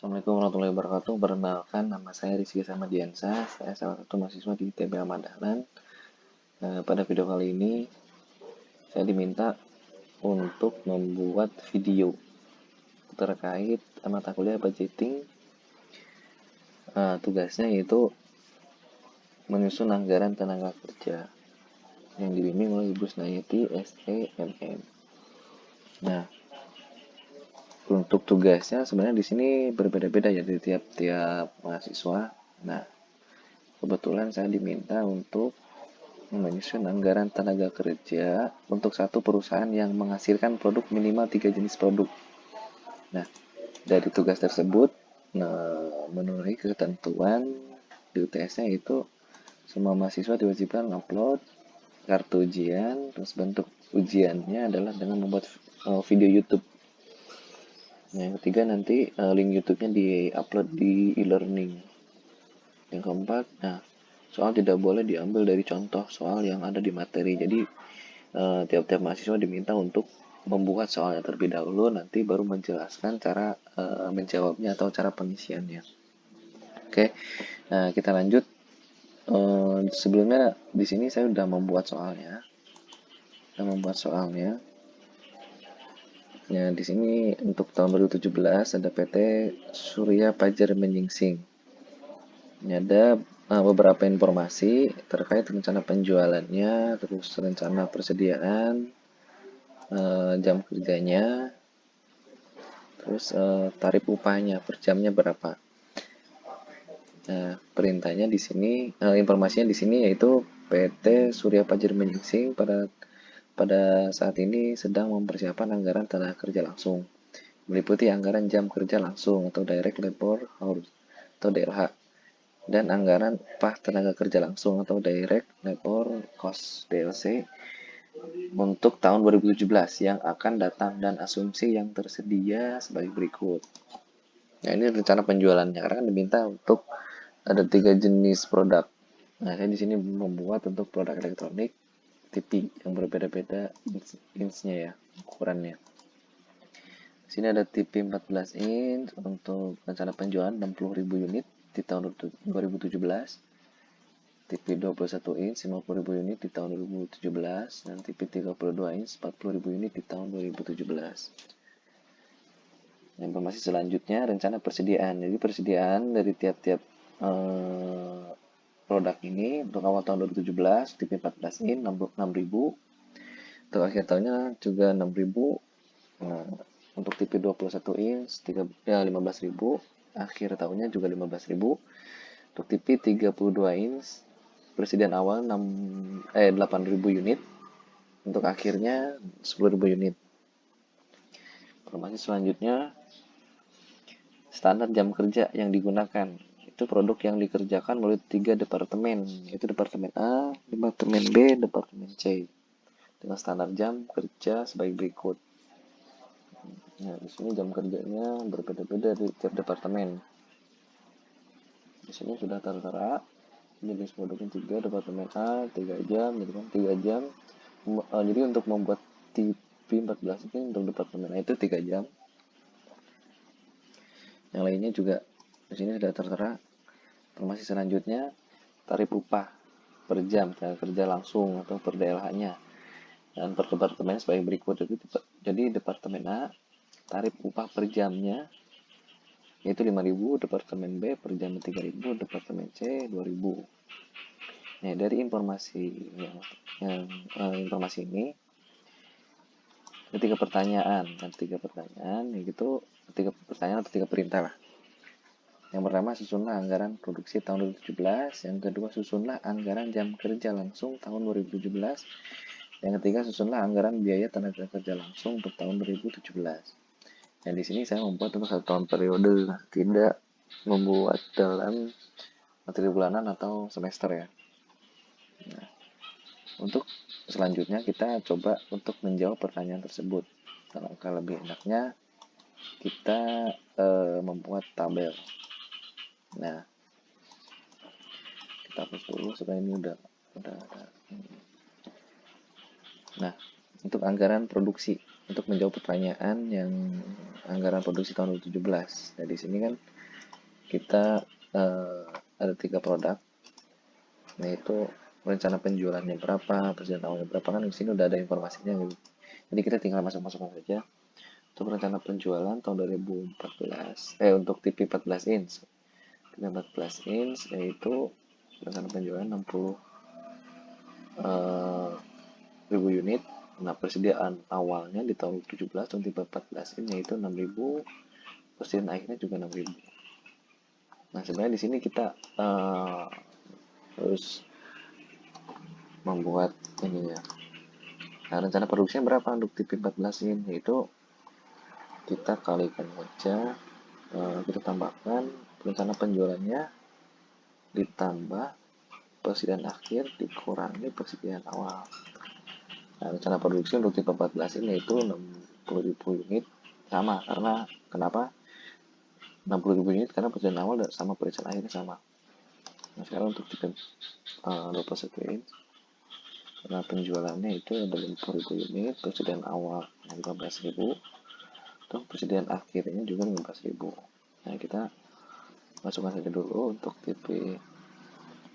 Assalamualaikum warahmatullahi wabarakatuh. Perkenalkan, nama saya Rizky Samadiansa. Saya salah satu mahasiswa di ITB Ahmad Dahlan. Pada video kali ini, saya diminta untuk membuat video terkait mata kuliah budgeting. Tugasnya yaitu menyusun anggaran tenaga kerja yang dibimbing oleh Ibu Snayati, SEMM. Nah, untuk tugasnya sebenarnya di sini berbeda-beda ya di tiap-tiap mahasiswa. Nah, kebetulan saya diminta untuk menyusun anggaran tenaga kerja untuk satu perusahaan yang menghasilkan produk minimal 3 jenis produk. Nah, dari tugas tersebut, memenuhi ketentuan di UTS-nya itu semua mahasiswa diwajibkan upload kartu ujian, terus bentuk ujiannya adalah dengan membuat video YouTube. Nah, yang ketiga nanti link YouTube-nya di-upload di e-learning. Yang keempat, soal tidak boleh diambil dari contoh soal yang ada di materi. Jadi tiap-tiap mahasiswa diminta untuk membuat soalnya terlebih dahulu, nanti baru menjelaskan cara menjawabnya atau cara pengisiannya. Oke, nah kita lanjut. Sebelumnya di sini saya sudah membuat soalnya. Ya, di sini untuk tahun 2017 ada PT Surya Pajar Menyingsing. Ini ada beberapa informasi terkait rencana penjualannya, terus rencana persediaan, jam kerjanya, terus tarif upahnya per jamnya berapa. Nah, perintahnya di sini, informasinya di sini yaitu PT Surya Pajar Menyingsing pada saat ini sedang mempersiapkan anggaran tenaga kerja langsung, meliputi anggaran jam kerja langsung atau direct labor hours atau DLH, dan anggaran upah tenaga kerja langsung atau direct labor cost DLC untuk tahun 2017 yang akan datang dan asumsi yang tersedia sebagai berikut. Nah, ini rencana penjualannya karena kan diminta untuk ada 3 jenis produk. Nah, saya di sini membuat untuk produk elektronik TV yang berbeda-beda inch-nya ya, ukurannya. Di sini ada TV 14 inch untuk rencana penjualan 60.000 unit di tahun 2017. TV 21 inch 50.000 unit di tahun 2017 dan TV 32 inch 40.000 unit di tahun 2017. Informasi selanjutnya rencana persediaan. Jadi persediaan dari tiap-tiap produk ini untuk awal tahun 2017 TV 14 inch 6.000, untuk akhir tahunnya juga 6.000. Nah, untuk TV 21 inch 15.000, akhir tahunnya juga 15.000. Untuk TV 32 inch persediaan awal 8.000 unit, untuk akhirnya 10.000 unit. Informasi selanjutnya standar jam kerja yang digunakan. Itu produk yang dikerjakan melalui 3 departemen, yaitu departemen A, departemen B, departemen C, dengan standar jam kerja sebagai berikut. Nah, di sini jam kerjanya berbeda-beda di tiap departemen. Di sini sudah tertera jenis produknya 3, departemen A 3 jam, jadi kan 3 jam. Jadi untuk membuat TV 14 ini untuk departemen A itu 3 jam. Yang lainnya juga di sini sudah tertera. Informasi selanjutnya tarif upah per jam tenaga kerja langsung atau per DLH-nya dan per departemen sebagai berikut. Jadi departemen A tarif upah per jamnya yaitu 5.000, departemen B per jam 3.000, departemen C 2.000. Nah, dari informasi informasi ini ada 3 pertanyaan, yaitu 3 pertanyaan atau 3 perintah lah. Yang pertama, susunlah anggaran produksi tahun 2017. Yang kedua, susunlah anggaran jam kerja langsung tahun 2017. Yang ketiga, susunlah anggaran biaya tenaga kerja langsung untuk tahun 2017. Dan di sini saya membuat untuk 1 tahun periode, tidak membuat dalam materi bulanan atau semester ya. Nah, untuk selanjutnya kita coba untuk menjawab pertanyaan tersebut. Alangkah lebih enaknya kita membuat tabel. Nah, kita hapus dulu supaya ini udah. Nah, untuk anggaran produksi, untuk menjawab pertanyaan yang anggaran produksi tahun 2017. Nah, di sini kan kita ada 3 produk, yaitu rencana penjualannya berapa, presiden awalnya berapa, kan di sini udah ada informasinya gitu. Jadi kita tinggal masuk-masukkan saja. Untuk rencana penjualan tahun 2014, untuk TV 14 inch, TV 14 inch yaitu rencana penjualan 60 ribu unit. Nah, persediaan awalnya di tahun 2017 tahun TV 14 inch yaitu 6.000, persediaan akhirnya juga 6.000. Nah, sebenarnya di sini kita harus membuat ini ya. Nah, rencana produksinya berapa untuk TV 14 inch, yaitu kita kalikan saja, kita tambahkan rencana penjualannya ditambah persediaan akhir dikurangi persediaan awal. Nah, rencana produksi untuk tipe 14 ini yaitu 60.000 unit, sama karena kenapa 60.000 unit, karena persediaan awal sama persediaan akhirnya sama. Nah, sekarang untuk tipe 21 inch, karena penjualannya itu ada 50.000 unit, persediaan awal 15.000, untuk persediaan akhirnya juga 15.000. Nah, kita masukkan saja dulu untuk tipe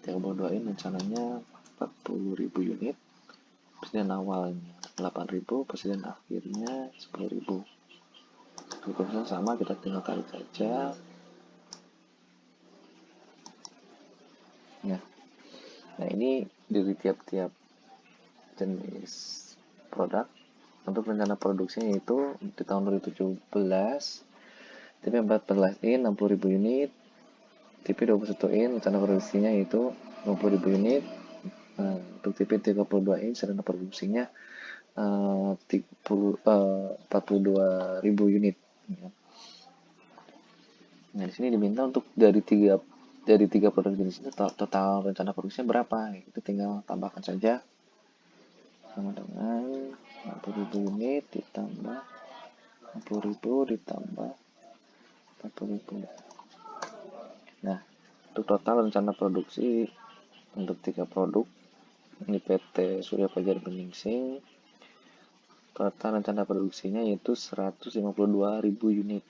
32 ini rencananya 40.000 unit, persediaan awalnya 8.000, persediaan akhirnya 10.000. Berikutnya sama, kita tinggal tarik saja. Nah, ini dari tiap-tiap jenis produk. Untuk rencana produksinya itu di tahun 2017 TV 14 in 60.000 unit, TV 21 in rencana produksinya itu 50.000 unit. Untuk TV 32 in rencana produksinya 42.000 unit. Nah, di sini diminta untuk dari tiga produk jenis ini total rencana produksinya berapa? Itu tinggal tambahkan saja sama dengan 60.000 unit ditambah 60.000 ditambah 40.000. Nah, untuk total rencana produksi untuk 3 produk ini PT Surya Fajar Beningsing, total rencana produksinya yaitu 152.000 unit.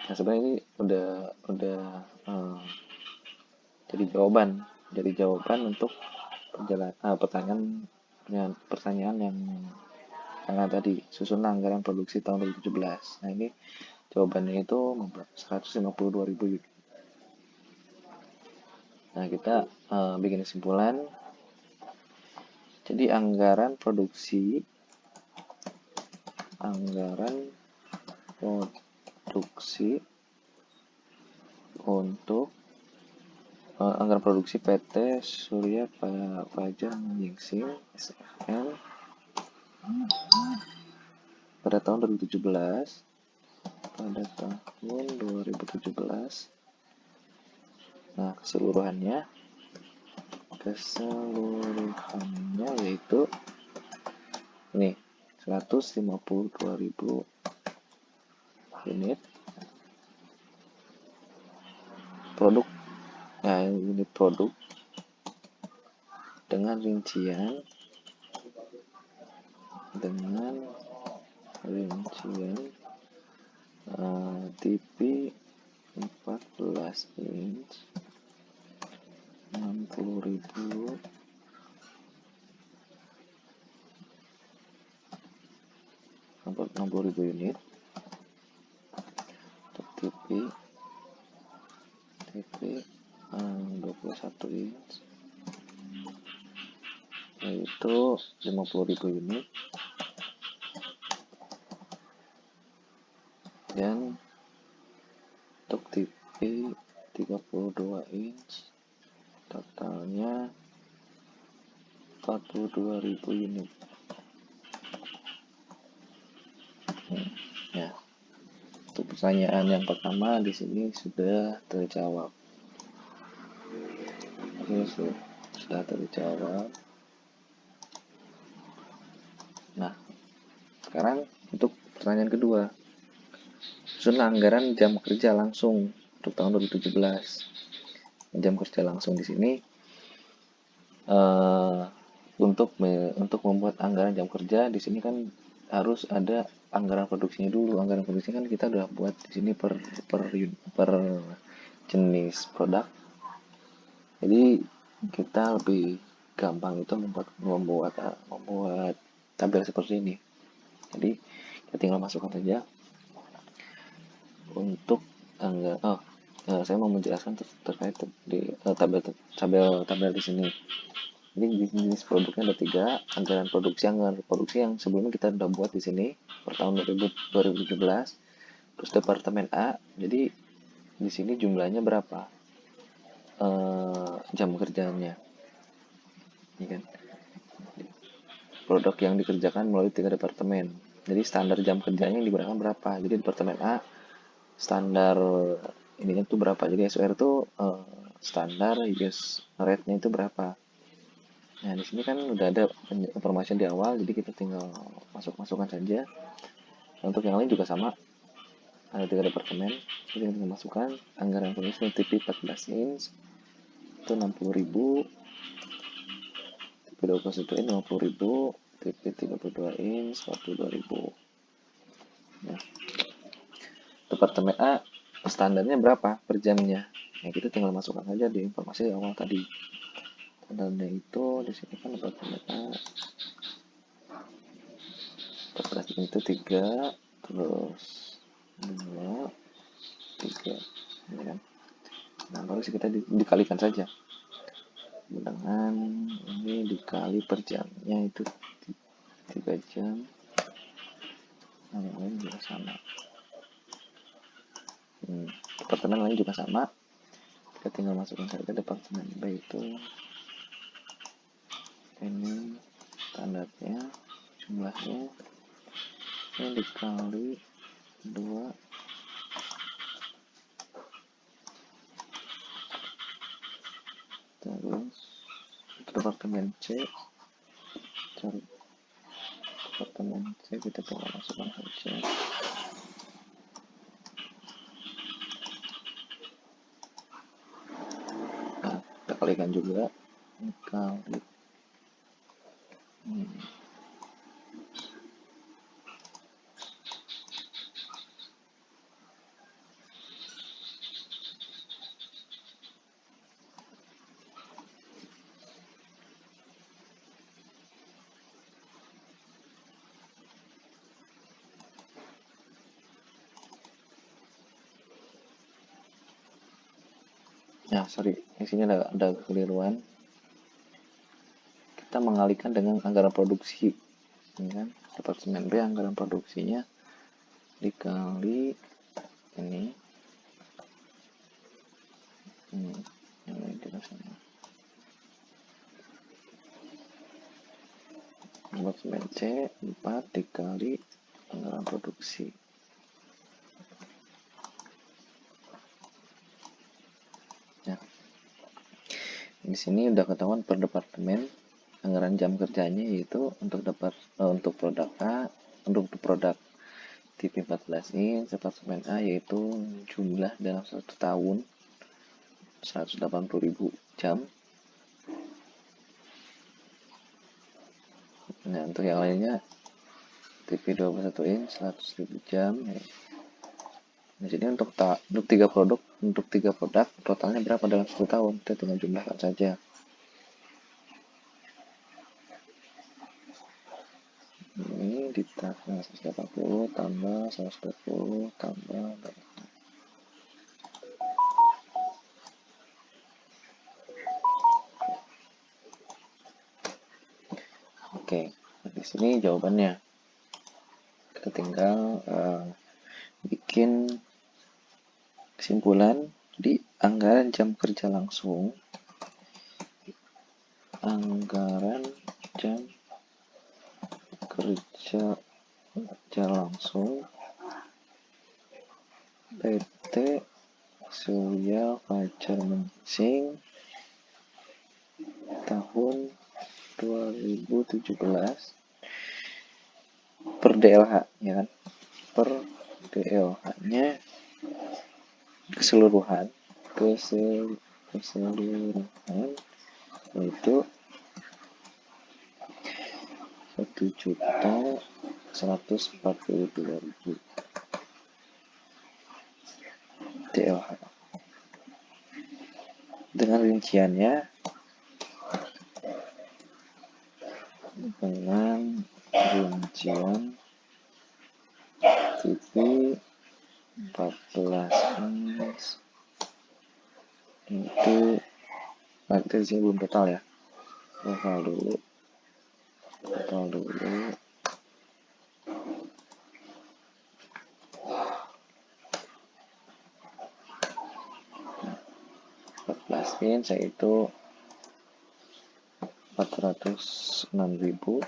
Nah, sebenarnya ini udah jadi jawaban untuk pertanyaan yang tadi, susun anggaran produksi tahun 2017. Nah, ini jawabannya itu 152.000 unit. Nah, kita bikin kesimpulan. Jadi anggaran produksi untuk anggaran produksi PT Surya Fajar Beningsing SFN pada tahun 2017. Nah, keseluruhannya yaitu ini 152.000 unit produk. Nah, unit produk dengan rincian TV 14 inch 60.000 unit, untuk TV 21 inch yaitu 50.000 unit, dan untuk TV 32 inch totalnya 42.000 unit. Ya, untuk pertanyaan yang pertama di sini sudah terjawab. Sudah terjawab. Nah, sekarang untuk pertanyaan kedua, susun anggaran jam kerja langsung untuk tahun 2017. Jam kerja langsung di sini untuk membuat anggaran jam kerja di sini kan harus ada anggaran produksinya dulu. Anggaran produksi kan kita udah buat di sini per jenis produk. Jadi kita lebih gampang itu membuat tabel seperti ini. Jadi kita tinggal masukkan saja untuk anggaran. Saya mau menjelaskan terkait di tabel di sini. Jadi jenis produknya ada tiga, anggaran produksi yang sebelumnya kita udah buat di sini per tahun 2017. Terus departemen A, jadi di sini jumlahnya berapa jam kerjanya, ya kan? Produk yang dikerjakan melalui tiga departemen. Jadi standar jam kerjanya yang digunakan berapa? Jadi departemen A standar ininya tuh berapa? Jadi SOR tuh standar use rate-nya itu berapa? Nah, di sini kan udah ada informasi di awal, jadi kita tinggal masukkan saja. Untuk yang lain juga sama, ada tiga departemen, jadi kita tinggal masukkan anggaran pengisian TV 14 inch itu 60.000, TV 21 inch 50.000, TV 32 inch 42.000. Nah, departemen A standarnya berapa per jamnya? Ya, kita tinggal masukkan saja di informasi awal tadi. Standarnya itu di sini kan departemen A 14 itu 3, terus 2, 3, ya kan? Nah, baru kita dikalikan saja dengan ini dikali per jamnya itu 3 jam. Nah, yang lain juga sama. Departemen lain juga sama, kita tinggal masukkan saja departemen B itu ini standarnya, jumlahnya ini dikali 2, terus departemen C, cari departemen C, kita tinggal masukkan saja kita kalikan juga kali nah sorry, di sini ada kekeliruan. Kita mengalihkan dengan anggaran produksi, ya kan? Departemen B anggaran produksinya dikali ini yang lain juga sama. Departemen C 4 dikali anggaran produksi. Nah, di sini udah ketahuan per departemen anggaran jam kerjanya, yaitu untuk produk A, untuk produk TV 14 inch departemen A yaitu jumlah dalam 1 tahun 180.000 jam. Nah, untuk yang lainnya TV 21 inch 100.000 jam. Di sini untuk tiga produk totalnya berapa dalam 1 tahun? Kita tinggal jumlahkan saja. Ini ditambah 180 tambah 120 tambah Oke, di sini jawabannya. Kita tinggal bikin kesimpulan di anggaran jam kerja langsung. Anggaran jam kerja langsung PT Surya Fajar Mengsing tahun 2017 per DLH, ya kan? Per DLH-nya keseluruhan yaitu 1.000.000 142.000 TLH. Dengan rinciannya, TV 14 inch itu, nanti di sini belum total ya, total dulu 14 inch yaitu 406.000.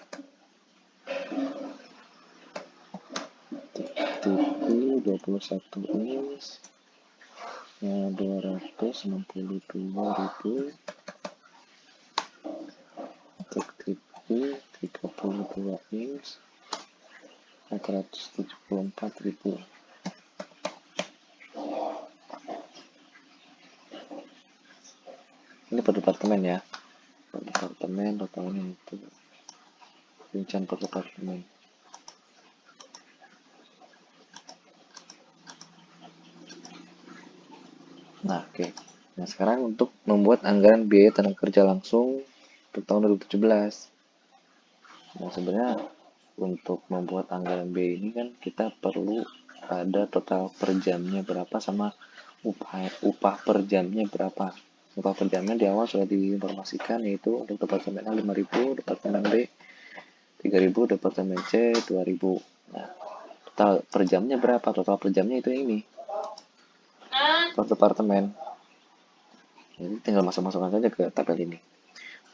TV 21 inch ya 262.000. Untuk TV 32 inch 474.000. Ini per departemen ya, per departemen totalnya itu rincian per departemen. Nah, oke. Nah, sekarang untuk membuat anggaran biaya tenaga kerja langsung untuk tahun 2017. Nah, sebenarnya untuk membuat anggaran biaya ini kan kita perlu ada total per jamnya berapa sama upah per jamnya berapa. Upah per jamnya di awal sudah diinformasikan, yaitu untuk departemen A 5.000, departemen B 3.000, departemen C 2.000. Nah, total per jamnya berapa? Total per jamnya itu ini per departemen. Jadi tinggal masuk-masukkan saja ke tabel ini.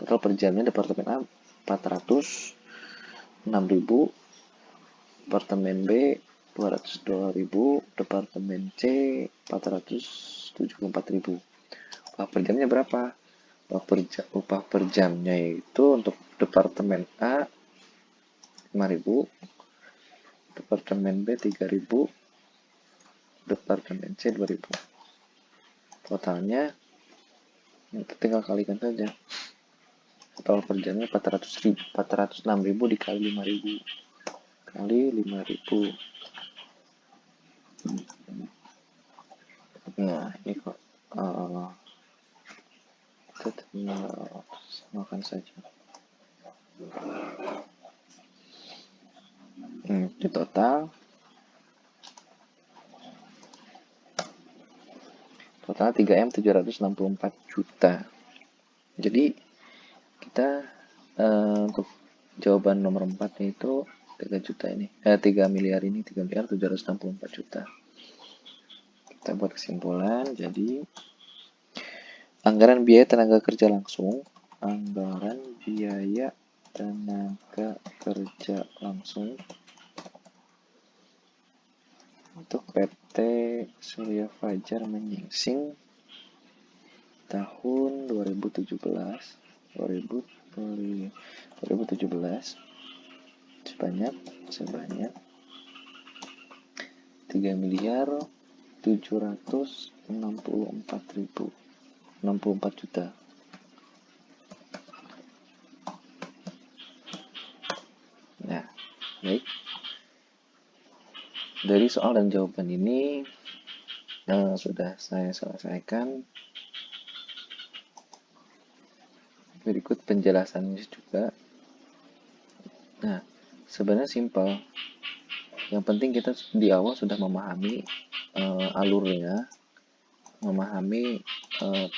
Total per jamnya departemen A 406.000, departemen B 202.000, departemen C 474.000. Upah per jamnya berapa? Upah per jamnya itu untuk departemen A 5.000, departemen B 3.000, departemen C 2.000. Totalnya itu tinggal kalikan saja. Total per jamnya 406.000 dikali 5.000 kali 5.000. Nah, ini kok kita tinggal samakan saja. Di total 3M 764 juta. Jadi kita untuk jawaban nomor 4 itu 3 juta ini, 3 miliar ini, 3 miliar 764 juta. Kita buat kesimpulan, jadi anggaran biaya tenaga kerja langsung, untuk PT Surya Fajar Menyingsing tahun 2017 sebanyak 3 miliar 764 juta. Nah, baik. Dari soal dan jawaban ini sudah saya selesaikan. Berikut penjelasannya juga. Nah, sebenarnya simpel. Yang penting kita di awal sudah memahami alurnya, memahami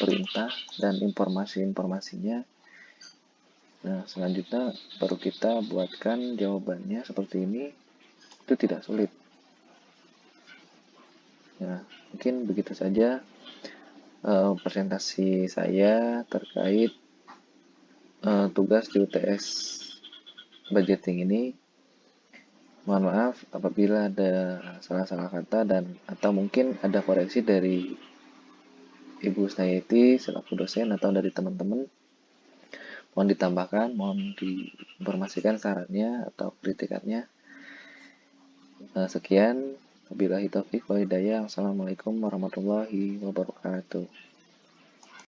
perintah dan informasi-informasinya. Nah, selanjutnya baru kita buatkan jawabannya seperti ini. Itu tidak sulit. Nah, mungkin begitu saja presentasi saya terkait tugas di UTS budgeting ini. Mohon maaf apabila ada salah-salah kata dan atau mungkin ada koreksi dari Ibu Snayeti selaku dosen atau dari teman-teman. Mohon ditambahkan, mohon diinformasikan sarannya atau kritikannya. Sekian, wabillahi taufiq wal hidayah. Assalamualaikum warahmatullahi wabarakatuh.